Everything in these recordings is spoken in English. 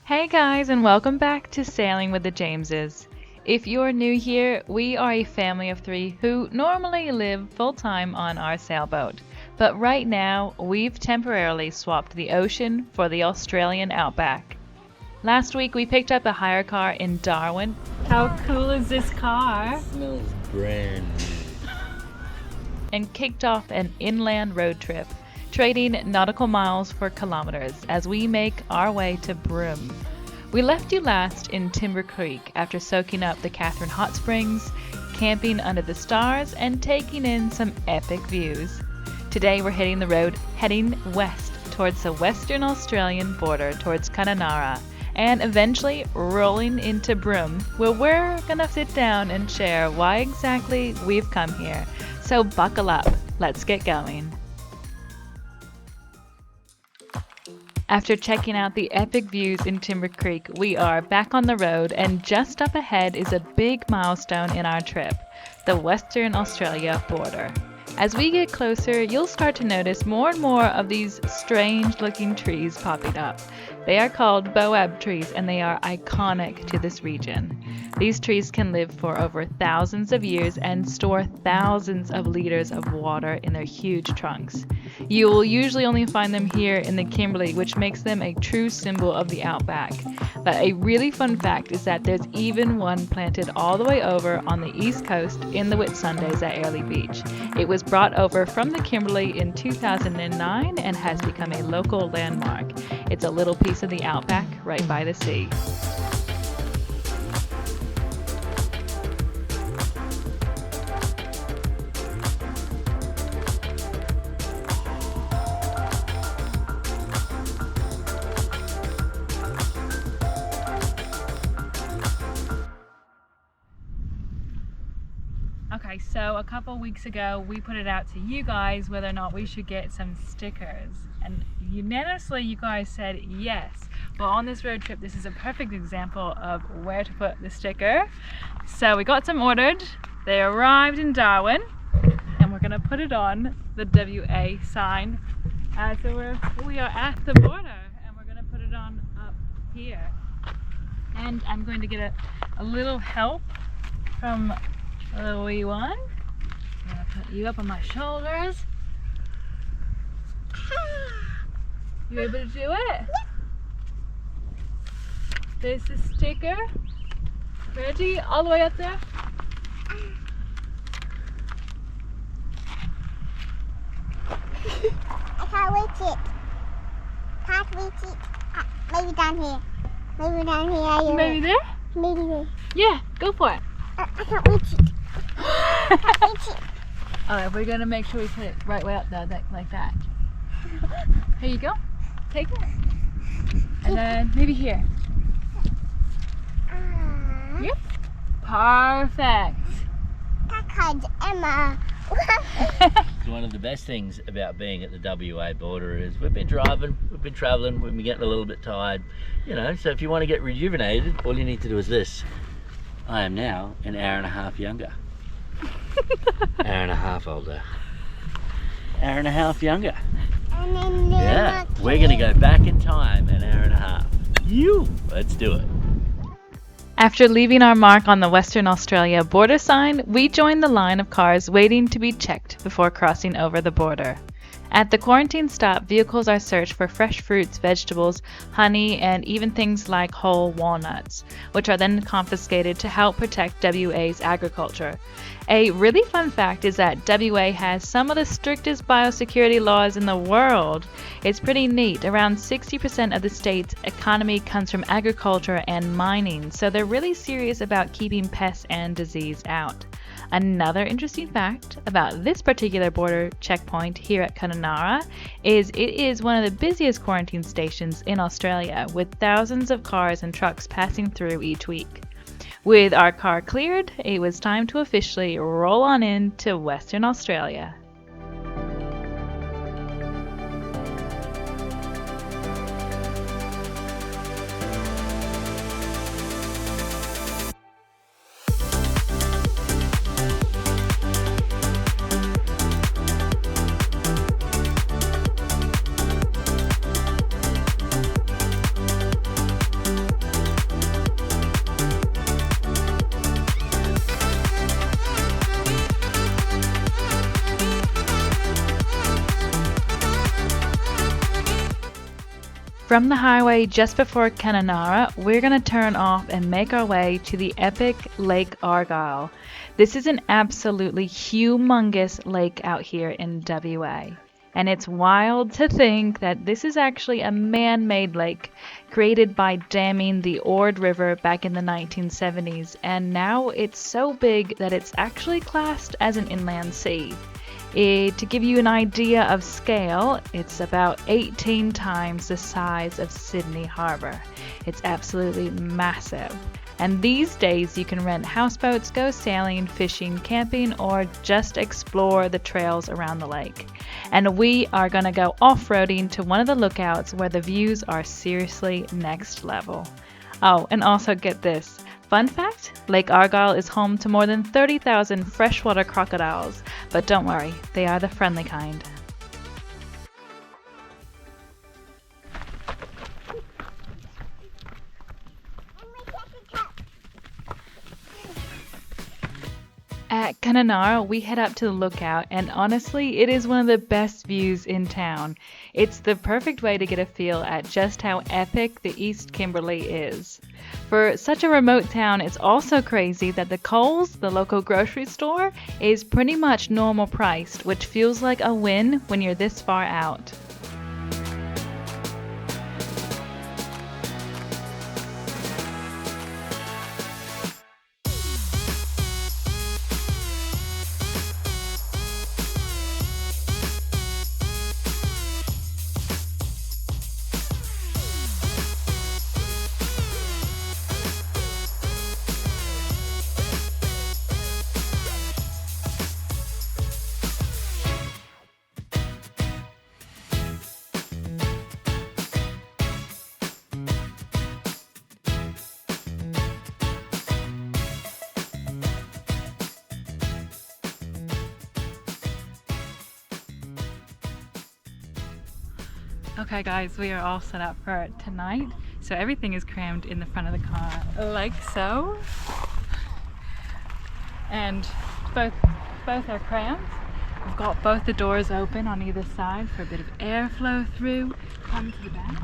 Hey guys, and welcome back to Sailing with the Jameses. If you're new here, we are a family of three who normally live full-time on our sailboat. But right now, we've temporarily swapped the ocean for the Australian Outback. Last week, we picked up a hire car in Darwin. How cool is this car? Smells brand new. And kicked off an inland road trip, trading nautical miles for kilometers as we make our way to Broome. We left you last in Timber Creek after soaking up the Catherine Hot Springs, camping under the stars, and taking in some epic views. Today we're hitting the road, heading west towards the Western Australian border towards Kununurra, and eventually rolling into Broome, where we're gonna sit down and share why exactly we've come here. So buckle up, let's get going. After checking out the epic views in Timber Creek, we are back on the road, and just up ahead is a big milestone in our trip, the Western Australia border. As we get closer, you'll start to notice more and more of these strange-looking trees popping up. They are called Boab trees, and they are iconic to this region. These trees can live for over thousands of years and store thousands of liters of water in their huge trunks. You will usually only find them here in the Kimberley, which makes them a true symbol of the Outback. But a really fun fact is that there's even one planted all the way over on the east coast in the Whitsundays at Airlie Beach. It was brought over from the Kimberley in 2009 and has become a local landmark. It's a little piece of the Outback right by the sea. Okay, so a couple weeks ago we put it out to you guys whether or not we should get some stickers, and unanimously you guys said yes. Well, on this road trip this is a perfect example of where to put the sticker. So we got some ordered, they arrived in Darwin, and we're gonna put it on the WA sign. So we are at the border, and we're gonna put it on up here. And I'm going to get a little help from a little wee one. I'm gonna put you up on my shoulders. You able to do it? There's the sticker. Ready? All the way up there. I can't reach it. Can't reach it. Maybe down here. Maybe down here. Maybe there? Maybe here. Yeah, go for it. I can't reach it. I can't reach it. Alright, we're gonna make sure we put it right way up there, like that. Here you go. Take it. And then maybe here. Yep. Perfect. That's Emma. One of the best things about being at the WA border is we've been traveling, we've been getting a little bit tired, so if you want to get rejuvenated, all you need to do is this. I am now an hour and a half younger. Hour and a half older. Hour and a half younger. And then Yeah, we're going to go back in time an hour and a half. Let's do it. After leaving our mark on the Western Australia border sign, we joined the line of cars waiting to be checked before crossing over the border. At the quarantine stop, vehicles are searched for fresh fruits, vegetables, honey, and even things like whole walnuts, which are then confiscated to help protect WA's agriculture. A really fun fact is that WA has some of the strictest biosecurity laws in the world. It's pretty neat. Around 60% of the state's economy comes from agriculture and mining, so they're really serious about keeping pests and disease out. Another interesting fact about this particular border checkpoint here at Kununurra is it is one of the busiest quarantine stations in Australia, with thousands of cars and trucks passing through each week. With our car cleared, it was time to officially roll on into Western Australia. From the highway just before Connemara, we're going to turn off and make our way to the epic Lake Argyle. This is an absolutely humongous lake out here in WA. And it's wild to think that this is actually a man-made lake created by damming the Ord River back in the 1970s, and now it's so big that it's actually classed as an inland sea. To give you an idea of scale, it's about 18 times the size of Sydney Harbour. It's absolutely massive. And these days you can rent houseboats, go sailing, fishing, camping, or just explore the trails around the lake. And we are going to go off-roading to one of the lookouts where the views are seriously next level. Oh, and also get this. Fun fact, Lake Argyle is home to more than 30,000 freshwater crocodiles, but don't worry, they are the friendly kind. At Connemara, we head up to the lookout, and honestly, it is one of the best views in town. It's the perfect way to get a feel at just how epic the East Kimberley is. For such a remote town, it's also crazy that the Coles, the local grocery store, is pretty much normal priced, which feels like a win when you're this far out. Okay guys, we are all set up for tonight. So everything is crammed in the front of the car like so. And both are crammed. We've got both the doors open on either side for a bit of airflow through. Come to the back.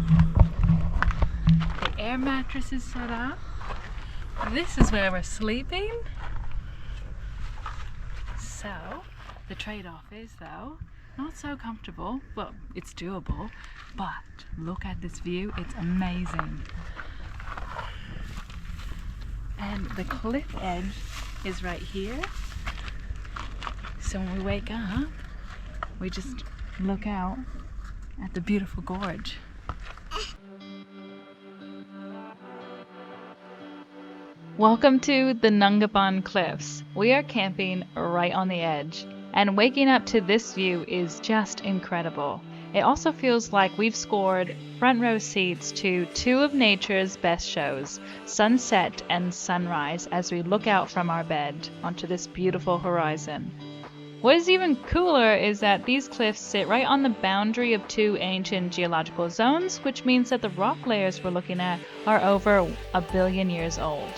The air mattress is set up. This is where we're sleeping. So the trade-off is though, not so comfortable. Well, it's doable, but look at this view, it's amazing. And the cliff edge is right here. So when we wake up, we just look out at the beautiful gorge. Welcome to the Nungabon Cliffs. We are camping right on the edge, and waking up to this view is just incredible. It also feels like we've scored front row seats to two of nature's best shows, sunset and sunrise, as we look out from our bed onto this beautiful horizon. What is even cooler is that these cliffs sit right on the boundary of two ancient geological zones, which means that the rock layers we're looking at are over 1 billion years old.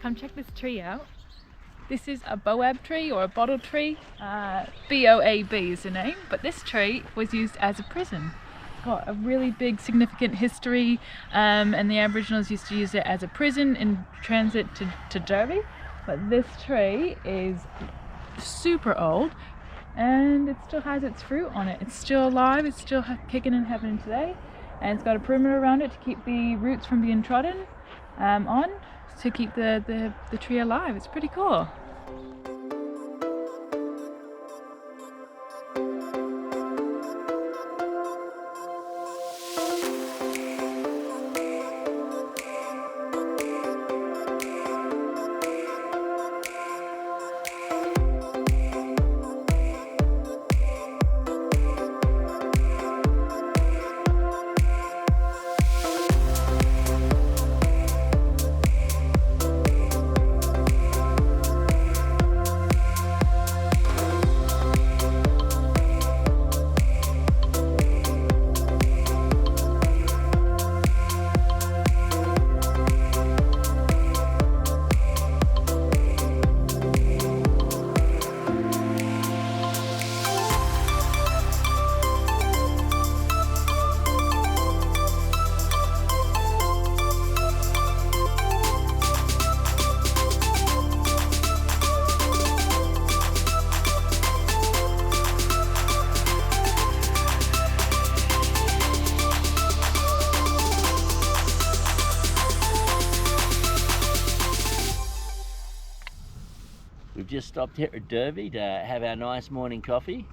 Come check this tree out. This is a Boab tree or a bottle tree. Boab is the name, but this tree was used as a prison. Got a really big significant history, and the Aboriginals used to use it as a prison in transit to Derby. But this tree is super old and it still has its fruit on it. It's still alive, it's still kicking and happening today, and it's got a perimeter around it to keep the roots from being trodden on, to keep the tree alive. It's pretty cool. We've just stopped here at Derby to have our nice morning coffee.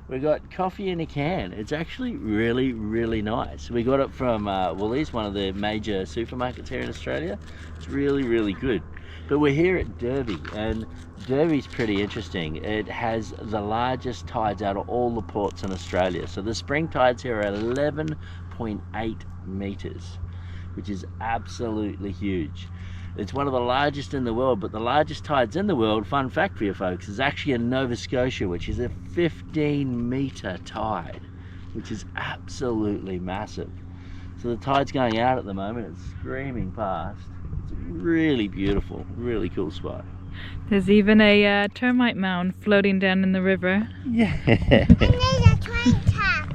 We got coffee in a can. It's actually really, really nice. We got it from Woolies, one of the major supermarkets here in Australia. It's really, really good. But we're here at Derby, and Derby's pretty interesting. It has the largest tides out of all the ports in Australia. So the spring tides here are 11.8 meters, which is absolutely huge. It's one of the largest in the world, but the largest tides in the world, fun fact for you folks, is actually in Nova Scotia, which is a 15-meter tide, which is absolutely massive. So the tide's going out at the moment, it's screaming past. It's really beautiful, really cool spot. There's even a termite mound floating down in the river. Yeah. And there's a train track.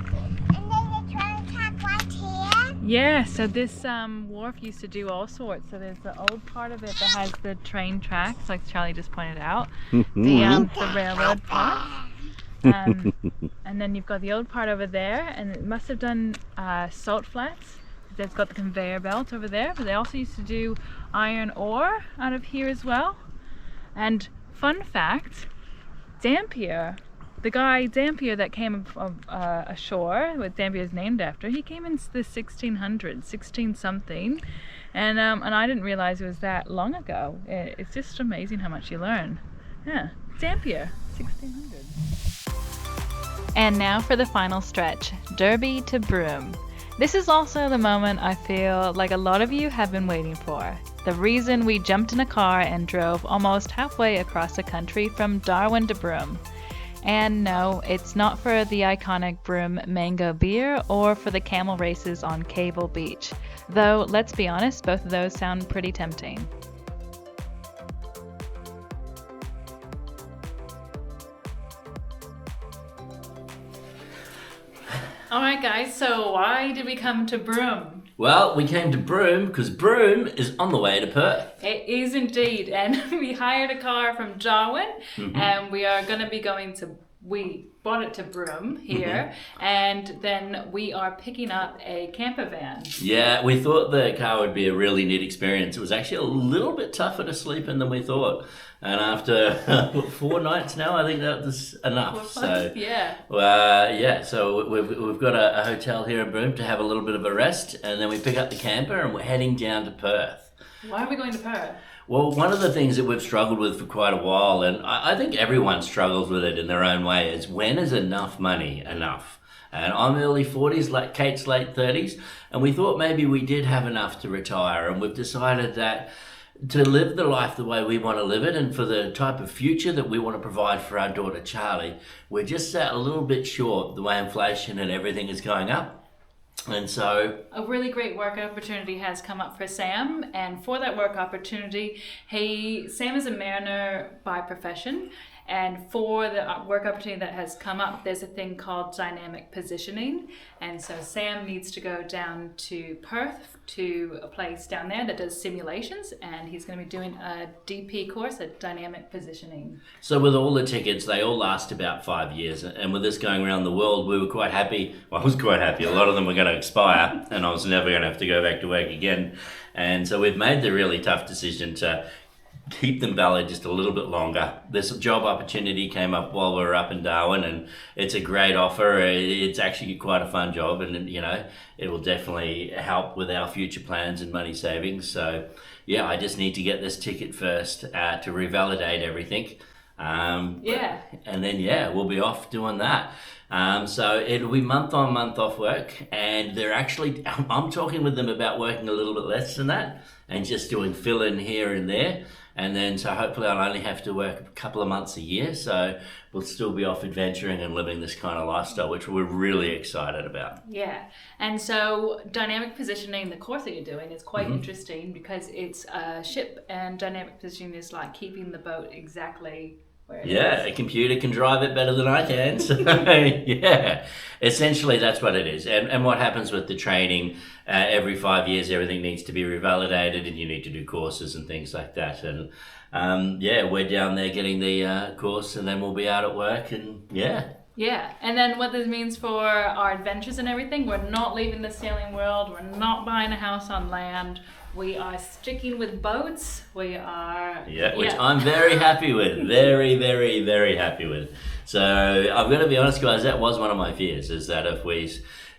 And there's a train track right here. Yeah, so this wharf used to do all sorts. So there's the old part of it that has the train tracks, like Charlie just pointed out, the railroad part. And then you've got the old part over there, and it must have done salt flats. It's got the conveyor belt over there, but they also used to do iron ore out of here as well. And fun fact, Dampier, the guy Dampier that came ashore, what Dampier is named after, he came in the 1600s, 16 something, and I didn't realize it was that long ago. It's just amazing how much you learn. Yeah, Dampier, 1600. And now for the final stretch, Derby to Broome. This is also the moment I feel like a lot of you have been waiting for. The reason we jumped in a car and drove almost halfway across the country from Darwin to Broome. And no, it's not for the iconic Broome mango beer or for the camel races on Cable Beach. Though, let's be honest, both of those sound pretty tempting. Alright guys, so why did we come to Broome? Well, we came to Broome because Broome is on the way to Perth. It is indeed, and we hired a car from Darwin, and we are going to be going to, we brought it to Broome here, and then we are picking up a camper van. Yeah, we thought the car would be a really neat experience. It was actually a little bit tougher to sleep in than we thought. And after 4 nights now, I think that was enough. So so we've got a hotel here in Broome to have a little bit of a rest, and then we pick up the camper and we're heading down to Perth. Why are we going to Perth? Well, one of the things that we've struggled with for quite a while, and I think everyone struggles with it in their own way, is when is enough money enough? And I'm early 40s, like Kate's late 30s, and we thought maybe we did have enough to retire, and we've decided that to live the life the way we want to live it and for the type of future that we want to provide for our daughter Charlie, we're just a little bit short the way inflation and everything is going up. And so a really great work opportunity has come up for Sam, and for that work opportunity, Sam is a mariner by profession, and for the work opportunity that has come up, there's a thing called dynamic positioning, and so Sam needs to go down to Perth to a place down there that does simulations, and he's going to be doing a DP course at dynamic positioning. So with all the tickets, they all last about 5 years, and with this going around the world, we were quite happy. Well, I was quite happy. A lot of them were going to expire, and I was never going to have to go back to work again. And so we've made the really tough decision to keep them valid just a little bit longer. This job opportunity came up while we were up in Darwin, and it's a great offer. It's actually quite a fun job, and it will definitely help with our future plans and money savings. So yeah, I just need to get this ticket first to revalidate everything. And then we'll be off doing that. So it'll be month on, month off work, and I'm talking with them about working a little bit less than that and just doing fill in here and there. And then, so hopefully I'll only have to work a couple of months a year. So we'll still be off adventuring and living this kind of lifestyle, which we're really excited about. Yeah. And so dynamic positioning, the course that you're doing, is quite interesting because it's a ship, and dynamic positioning is like keeping the boat exactly where it is. Yeah, a computer can drive it better than I can. So yeah, essentially that's what it is. And what happens with the training, every 5 years everything needs to be revalidated, and you need to do courses and things like that. And we're down there getting the course, and then we'll be out at work, and Yeah, and then what this means for our adventures and everything, we're not leaving the sailing world, we're not buying a house on land, we are sticking with boats, we are... which I'm very happy with, very, very, very happy with. So I'm going to be honest, guys, that was one of my fears, is that if we,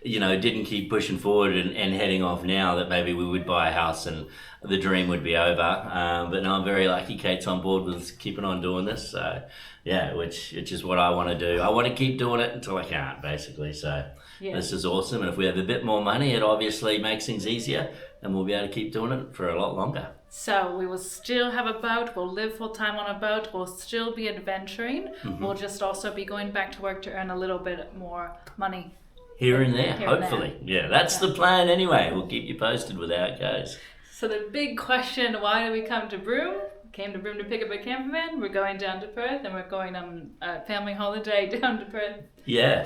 didn't keep pushing forward and heading off now, that maybe we would buy a house and the dream would be over. But no, I'm very lucky Kate's on board with keeping on doing this. So yeah, which is what I want to do. I want to keep doing it until I can't, basically. So this is awesome. And if we have a bit more money, it obviously makes things easier, and we'll be able to keep doing it for a lot longer. So we will still have a boat, we'll live full time on a boat, we'll still be adventuring, we'll just also be going back to work to earn a little bit more money. Here and there, hopefully. Yeah, that's the plan anyway. We'll keep you posted with how it goes. So the big question, why did we come to Broome? Came to Broome to pick up a campervan. We're going down to Perth, and we're going on a family holiday down to Perth. Yeah.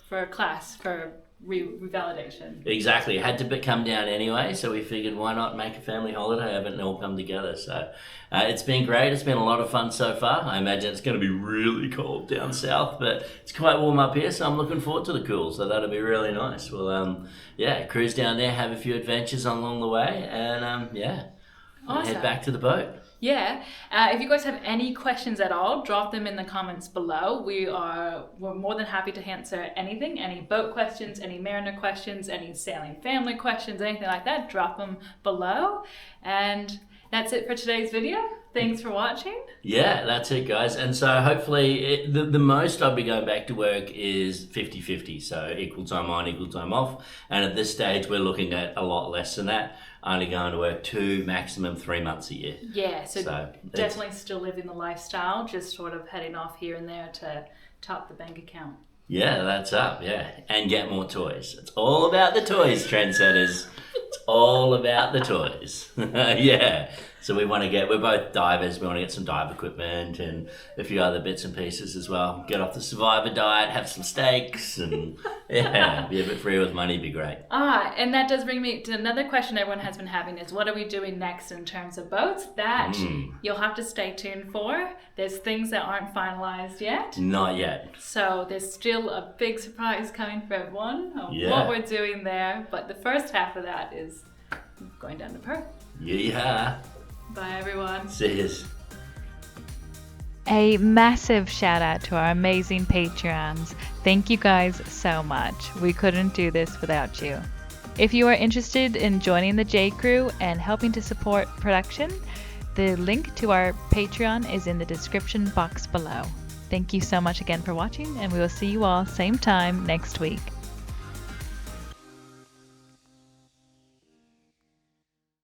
For a class, for revalidation. Exactly. It had to come down anyway, so we figured why not make a family holiday of it and all come together. So it's been great. It's been a lot of fun so far. I imagine it's going to be really cold down south, but it's quite warm up here, so I'm looking forward to the cool. So that'll be really nice. We'll cruise down there, have a few adventures along the way, and awesome. Head back to the boat. Yeah. If you guys have any questions at all, drop them in the comments below. We're more than happy to answer anything, any boat questions, any mariner questions, any sailing family questions, anything like that. Drop them below. And that's it for today's video. Thanks for watching. Yeah, that's it, guys. And so hopefully the most I'll be going back to work is 50-50. So equal time on, equal time off. And at this stage, we're looking at a lot less than that. Only going to work 2, maximum 3 months a year. Yeah, so definitely still living the lifestyle, just sort of heading off here and there to top the bank account. Yeah, that's up, yeah. And get more toys. It's all about the toys, trendsetters. It's all about the toys. Yeah. So we're both divers. We want to get some dive equipment and a few other bits and pieces as well. Get off the survivor diet, have some steaks, and be a bit free with money, be great. And that does bring me to another question everyone has been having is, what are we doing next in terms of boats? That you'll have to stay tuned for. There's things that aren't finalized yet. Not yet. So there's still a big surprise coming for everyone on what we're doing there. But the first half of that is going down to Perth. Yeah. Bye, everyone. See you. A massive shout out to our amazing Patreons. Thank you guys so much. We couldn't do this without you. If you are interested in joining the J Crew and helping to support production, the link to our Patreon is in the description box below. Thank you so much again for watching, and we will see you all same time next week.